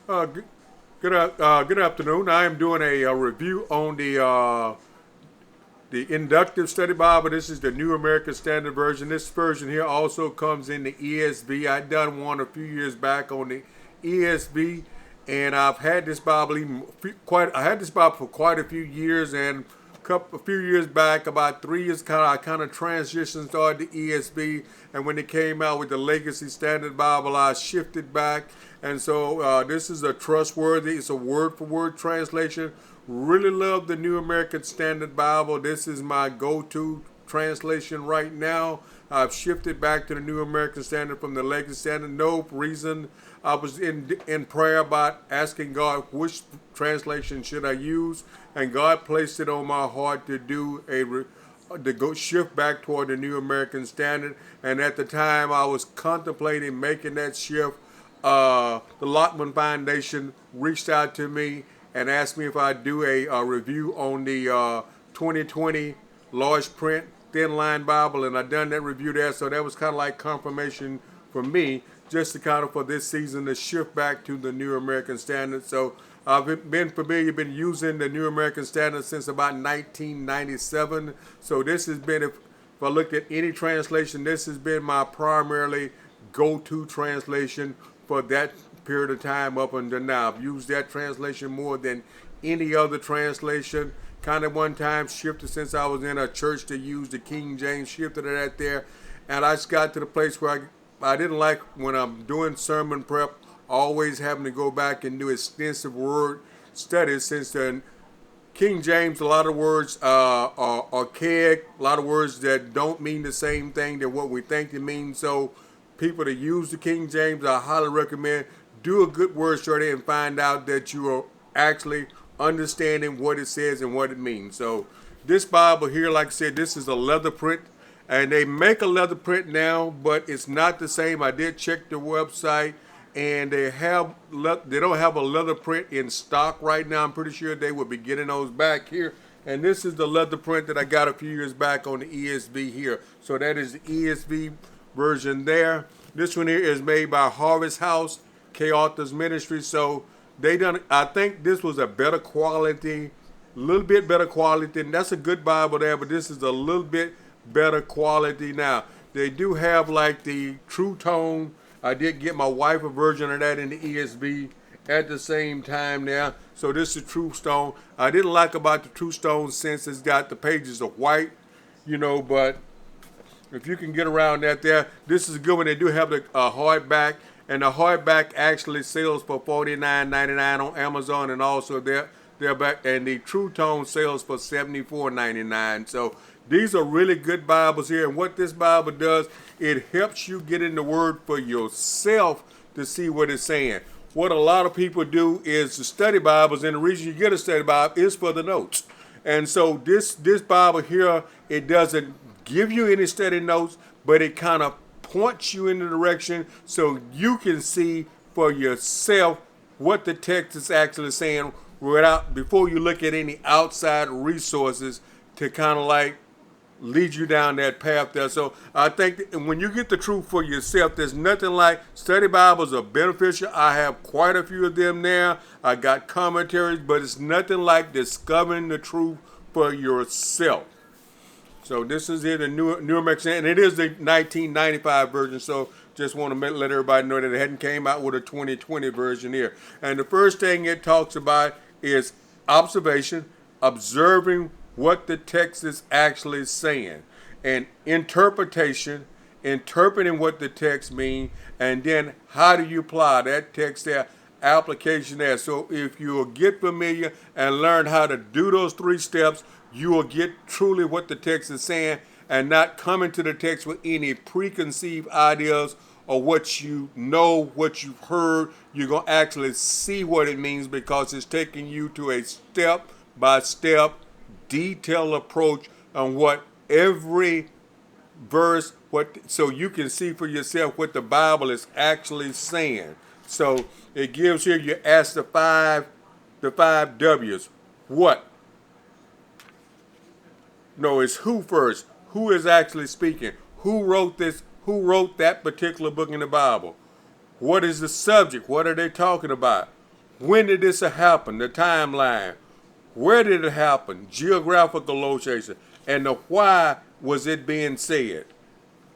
Uh, good, good afternoon. I am doing a review on the Inductive Study Bible. This is the New American Standard Version. This version here also comes in the ESV. I done one a few years back on the ESV, and I've had this Bible I had this Bible for quite a few years, and a few years back, about 3 years, I kind of transitioned, started the ESV, and when it came out with the Legacy Standard Bible, I shifted back, and so this is a trustworthy. It's a word-for-word translation. Really love the New American Standard Bible. This is my go-to translation right now. I've shifted back to the New American Standard from the Legacy Standard. No reason. I was in prayer about asking God which translation should I use, and God placed it on my heart to do to go shift back toward the New American Standard. And at the time, I was contemplating making that shift. The Lockman Foundation reached out to me and asked me if I'd do a review on the 2020 large print thin line Bible, and I done that review there. So that was kind of like confirmation for me, just to kind of for this season to shift back to the New American Standard. So I've been using the New American Standard since about 1997. So this has been, if I looked at any translation, this has been my primarily go-to translation for that period of time up until now. I've used that translation more than any other translation. Kind of one time shifted since I was in a church to use the King James, shifted it at there. And I just got to the place where I didn't like when I'm doing sermon prep, always having to go back and do extensive word studies, since the King James, a lot of words are archaic, a lot of words that don't mean the same thing than what we think they mean. So people that use the King James, I highly recommend do a good word study and find out that you are actually understanding what it says and what it means. So this Bible here, like I said, this is a leather print, and they make a leather print now, but it's not the same. I did check the website, and they don't have a leather print in stock right now. I'm pretty sure they will be getting those back here. And this is the leather print that I got a few years back on the ESV here. So that is the ESV version there. This one here is made by Harvest House, K Authors Ministry. So they done. I think this was a better quality, a little bit better quality. And that's a good Bible there, but this is a little bit better quality. Now they do have like the True Tone. I did get my wife a version of that in the ESV at the same time now. So this is True Stone. I didn't like about the True Stone since it's got the pages of white, but if you can get around that there, this is a good one. They do have the hardback, and the hardback actually sells for $49.99 on Amazon, and also they're back, and the True Tone sells for $74.99. So these are really good Bibles here, and what this Bible does, it helps you get in the Word for yourself to see what it's saying. What a lot of people do is the study Bibles, and the reason you get a study Bible is for the notes. And so this Bible here, it doesn't give you any study notes, but it kind of points you in the direction so you can see for yourself what the text is actually saying before you look at any outside resources to kind of like lead you down that path there. So I think when you get the truth for yourself, there's nothing like study Bibles are beneficial. I have quite a few of them now. I got commentaries, but it's nothing like discovering the truth for yourself. So this is it, the New American, and it is the 1995 version. So just want to let everybody know that it hadn't came out with a 2020 version here. And the first thing it talks about is observation, observing what the text is actually saying, and interpretation, interpreting what the text means, and then how do you apply that text there, application there. So if you will get familiar and learn how to do those 3 steps, you will get truly what the text is saying, and not come into the text with any preconceived ideas or what you know, what you've heard. You're going to actually see what it means, because it's taking you to a step-by-step detailed approach on what every verse, so you can see for yourself what the Bible is actually saying. So it gives here, you ask the five W's. What? No, it's who first. Who is actually speaking? Who wrote this? Who wrote that particular book in the Bible? What is the subject? What are they talking about? When did this happen? The timeline. Where did it happen? Geographical location. And the why was it being said?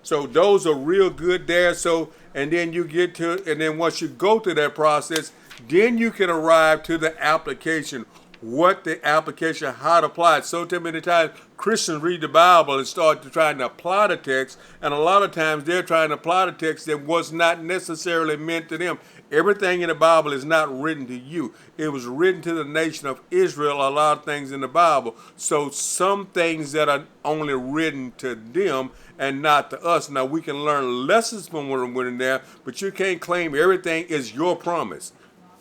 So those are real good there. So, and then you get to, and then once you go through that process, then you can arrive to the application. What the application, how to apply it. So too many times Christians read the Bible and start to trying to apply the text, and a lot of times they're trying to apply the text that was not necessarily meant to them. Everything in the Bible is not written to you. It was written to the nation of Israel, a lot of things in the Bible. So some things that are only written to them and not to us. Now we can learn lessons from what are in there, but you can't claim everything is your promise.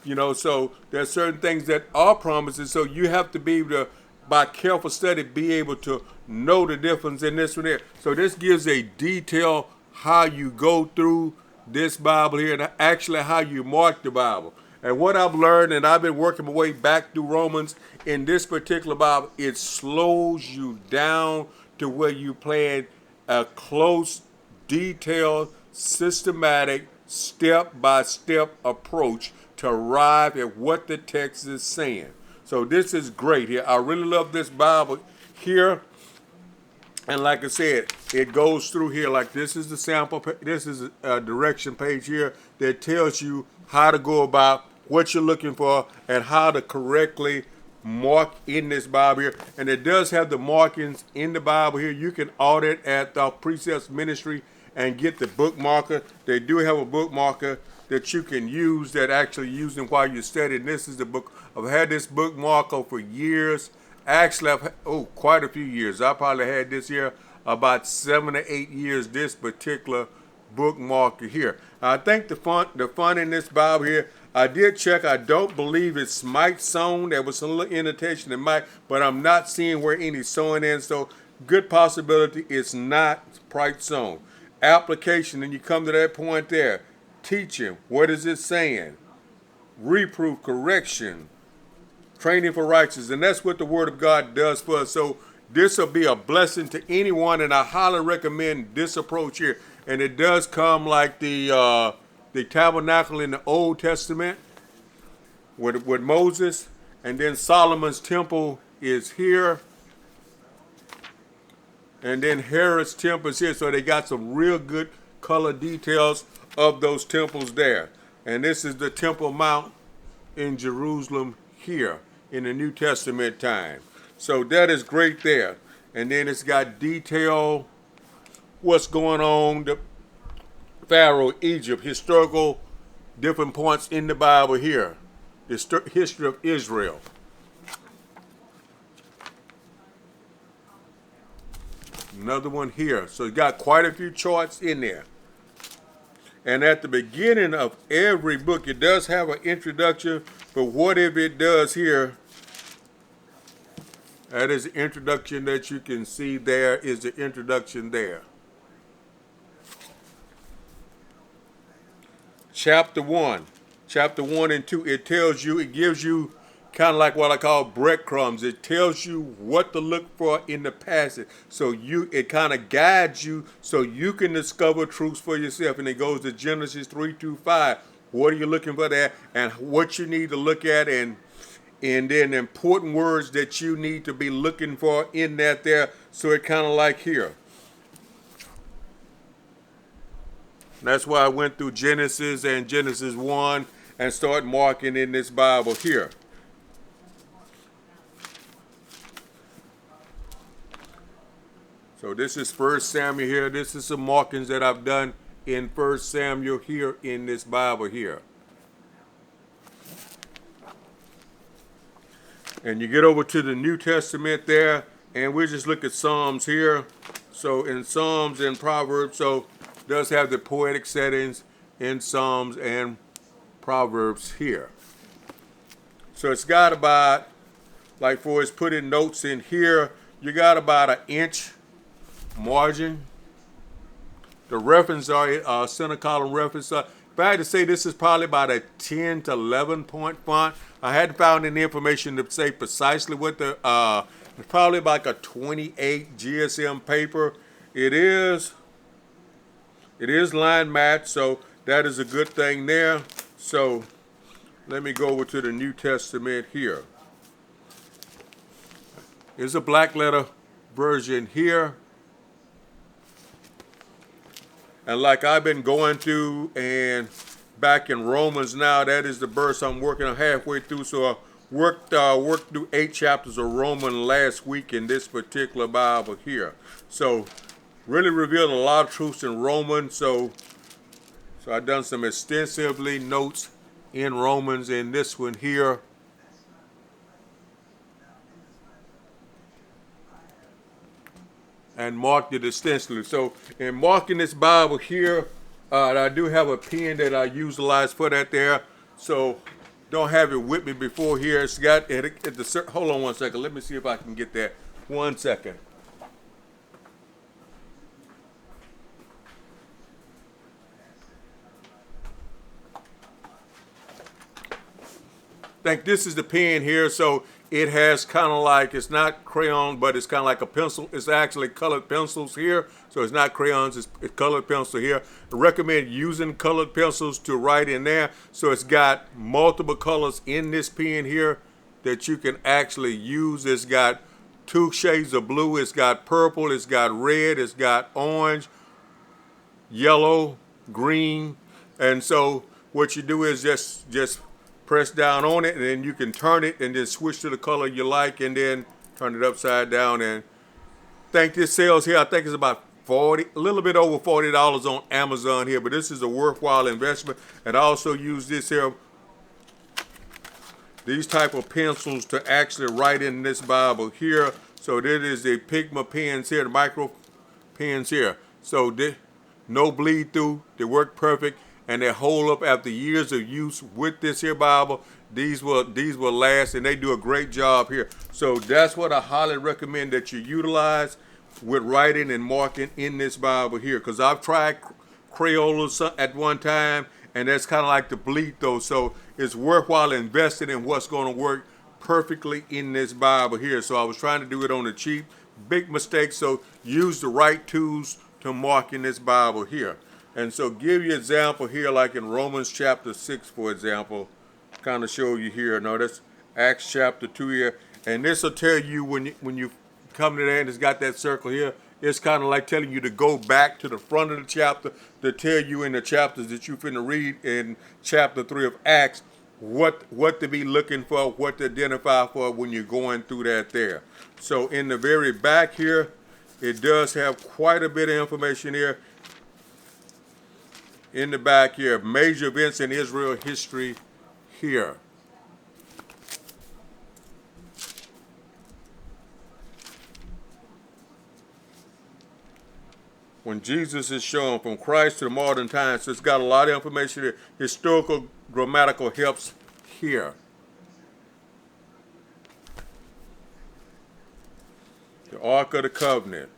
You know, so there's certain things that are promises. So you have to be able to, by careful study, be able to know the difference in this one here. So this gives a detail how you go through this Bible here and actually how you mark the Bible. And what I've learned, and I've been working my way back through Romans in this particular Bible, it slows you down to where you plan a close, detailed, systematic, step-by-step approach to arrive at what the text is saying. So this is great here. I really love this Bible here. And like I said, it goes through here. Like this is the sample. This is a direction page here that tells you how to go about what you're looking for and how to correctly mark in this Bible here. And it does have the markings in the Bible here. You can audit at the Precepts Ministry and get the bookmarker. They do have a bookmarker that you can use that actually using while you're studying. This is the book. I've had this bookmarker for years. Actually, I've quite a few years. I probably had this here about 7 or 8 years, this particular bookmarker here. I think the font in this Bible here, I did check. I don't believe it's Mike sewn. There was a little indentation in Mike, but I'm not seeing where any sewing in. So good possibility it's not Price sewn. Application, and you come to that point there. Teaching, what is it saying? Reproof, correction, training for righteousness, and that's what the Word of God does for us. So this will be a blessing to anyone, and I highly recommend this approach here. And it does come like the tabernacle in the Old Testament with Moses, and then Solomon's temple is here, and then Herod's temple is here. So they got some real good color details of those temples there. And this is the Temple Mount in Jerusalem here in the New Testament time. So that is great there. And then it's got detail what's going on, the Pharaoh, Egypt, historical different points in the Bible here. The history of Israel. Another one here. So it's got quite a few charts in there. And at the beginning of every book, it does have an introduction, but what if it does here? That is the introduction that you can see there is the introduction there. Chapter 1 and 2, it tells you, it gives you kind of like what I call breadcrumbs. It tells you what to look for in the passage. So it kind of guides you so you can discover truths for yourself. And it goes to Genesis 3-5. What are you looking for there? And what you need to look at, and then important words that you need to be looking for in that there. So it kind of like here. That's why I went through Genesis and Genesis 1 and start marking in this Bible here. So this is 1 Samuel here. This is some markings that I've done in 1 Samuel here in this Bible here. And you get over to the New Testament there, and we just look at Psalms here. So in Psalms and Proverbs, so it does have the poetic settings in Psalms and Proverbs here. So it's got about, like for it's putting notes in here, you got about an inch margin. The reference are center column reference. If I had to say, this is probably about a 10 to 11 point font. I hadn't found any information to say precisely what the it's probably like a 28 GSM paper. It is line match, so that is a good thing there. So let me go over to the New Testament here. There's a black letter version here. And like I've been going through and back in Romans now, that is the verse I'm working on halfway through. So I worked through 8 chapters of Romans last week in this particular Bible here. So really revealed a lot of truths in Romans. So I've done some extensively notes in Romans in this one here. And marked it extensively. So in marking this Bible here, I do have a pen that I utilize for that there. So don't have it with me before here. It's got hold on one second. Let me see if I can get that. 1 second. I think this is the pen here, so it has kind of like, it's not crayon, but it's kind of like a pencil. It's actually colored pencils here, so it's not crayons, it's colored pencil here. I recommend using colored pencils to write in there, so it's got multiple colors in this pen here that you can actually use. It's got 2 shades of blue, it's got purple, it's got red, it's got orange, yellow, green, and so what you do is just press down on it, and then you can turn it and then switch to the color you like, and then turn it upside down. And I think this sells here, I think it's about a little bit over $40 on Amazon here, but this is a worthwhile investment. And I also use this here, these type of pencils to actually write in this Bible here. So that is the Pigma pens here, the micro pens here. So no bleed through, they work perfect. And they hold up after years of use with this here Bible. These will last, and they do a great job here. So that's what I highly recommend that you utilize with writing and marking in this Bible here. Because I've tried Crayola at one time, and that's kind of like the bleed though. So it's worthwhile investing in what's going to work perfectly in this Bible here. So I was trying to do it on the cheap. Big mistake. So use the right tools to mark in this Bible here. And so give you an example here, like in Romans chapter 6, for example, kind of show you here. No, that's Acts chapter 2 here. And this will tell you when you come to that and it's got that circle here, it's kind of like telling you to go back to the front of the chapter to tell you in the chapters that you're finna read in chapter 3 of Acts what to be looking for, what to identify for when you're going through that there. So in the very back here, it does have quite a bit of information here. In the back here, major events in Israel history here. When Jesus is shown from Christ to the modern times, so it's got a lot of information here. Historical, grammatical helps here. The Ark of the Covenant.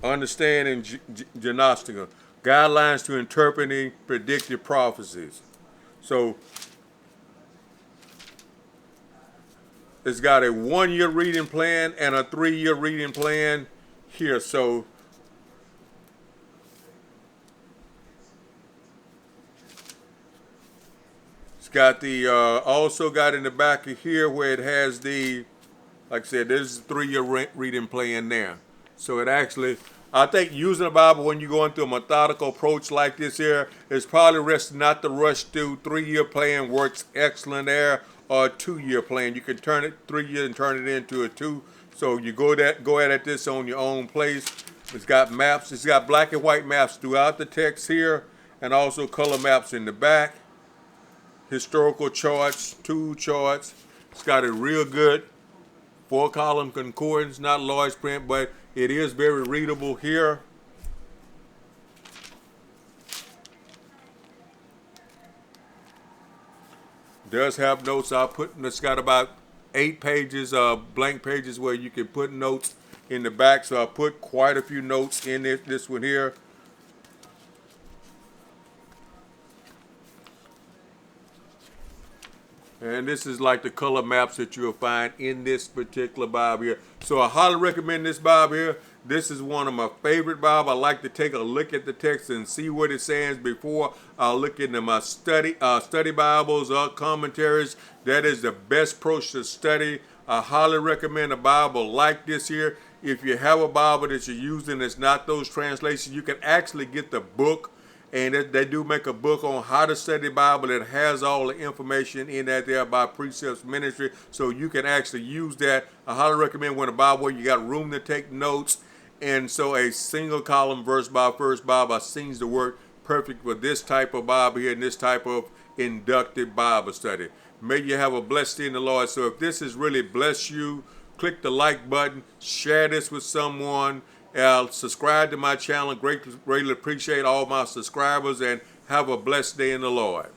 Understanding Gnostica. Guidelines to interpreting predictive prophecies. So it's got a 1-year reading plan and a 3-year reading plan here. So it's got the also got in the back of here where it has the, like I said, there's a 3-year reading plan there. So it actually, I think using the Bible when you're going through a methodical approach like this here, it's probably best not to rush through. 3-year plan works excellent there, or a 2-year plan. You can turn it 3 years and turn it into a 2. So you go at this on your own place. It's got maps. It's got black and white maps throughout the text here, and also color maps in the back. Historical charts, tool charts. It's got a real good 4-column concordance, not large print, but it is very readable here. Does have notes. It's got about 8 pages of blank pages where you can put notes in the back. So I put quite a few notes in this one here. And this is like the color maps that you'll find in this particular Bible here. So I highly recommend this Bible here. This is one of my favorite Bibles. I like to take a look at the text and see what it says before I look into my study Bibles or commentaries. That is the best approach to study. I highly recommend a Bible like this here. If you have a Bible that you're using that's not those translations, you can actually get the book. And they do make a book on how to study the Bible that has all the information in that there by Precepts Ministry. So you can actually use that. I highly recommend when a Bible where you got room to take notes. And so a single column verse by verse Bible seems to work perfect for this type of Bible here and this type of inductive Bible study. May you have a blessed day in the Lord. So if this has really blessed you, click the like button, share this with someone, subscribe to my channel. Greatly appreciate all my subscribers, and have a blessed day in the Lord.